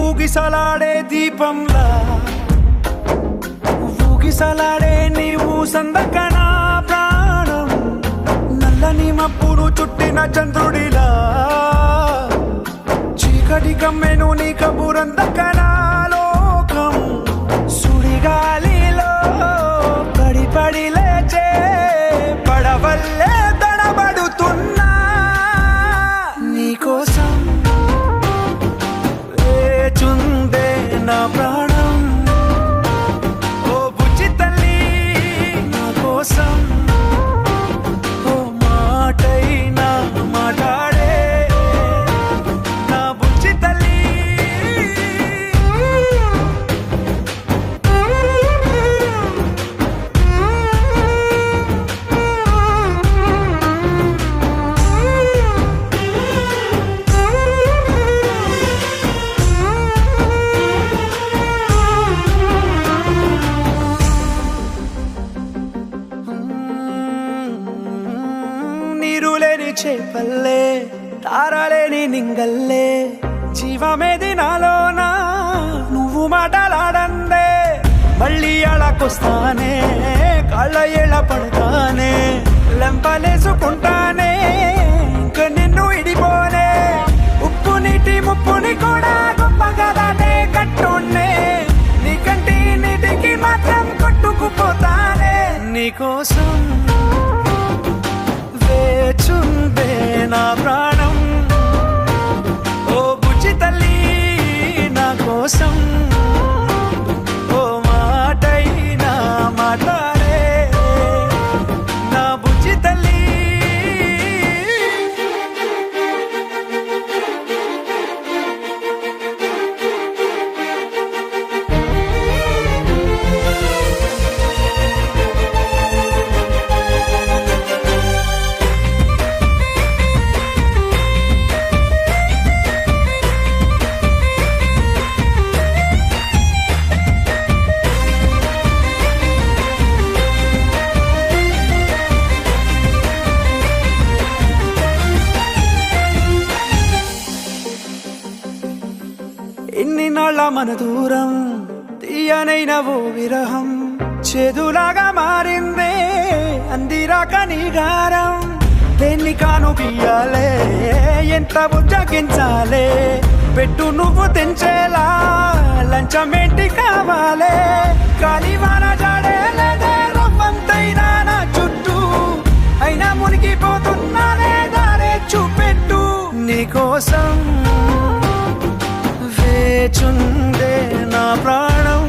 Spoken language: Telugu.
ఊగిసలాడే దీపంలా ఊగిసలాడే నీవు సందకనా ప్రాణం నల్లని మబ్బును చుట్టిన చంద్రుడిలా చీకటి కమ్మెను నీ కబురందకనా లోకం సుడిగాలిలో పడి పడి లేచే పడవల్లే తడబడుతున్నా నీకోసం వేచుందే నా ప్రాణం ఓ బుజ్జి తల్లి నా కోసం ఓ మాటైనా మాట్లాడే నా బుజ్జి తల్లి నీరులేని చేపల్లే తారలేని నింగల్లే జీవమేది నాలోనా నువ్వు మాటలాడందే మళ్ళీ అళకొస్తానే కాళ్ళ ఎళ్ళ పడతానే లెంపలేసుకుంటానే ఇంక నిన్ను ఇడిపోనే ఉప్పు నీటి ముప్పుని కూడా గొప్పగా దాటే కట్టున్నే నీ కంటి నీటికి మాత్రం కొట్టుకుపోతానే నీకోసం వేచుందే నా ప్రాణం ఓ బుజ్జి తల్లి నా కోసం ఓ మాటైనా మాట్లాడే నా బుజ్జి తల్లి ఎన్ని నాళ్ళ మన దూరం తీయనైన ఓ విరహం చేదులాగా మారిందే అందిరాక నీ గారం దేన్ని కాను బియ్యాలే ఎంత బుజ్జగించాలే పెట్టు నువ్వు తెంచేలా లంచమేంటి కావాలే కాలివాన జాడేలేదే రవ్వంతైనా నా చుట్టూ అయినా మునిగిపోతున్నానే దారే చూపెట్టు నీకోసం వేచుందే నా ప్రాణం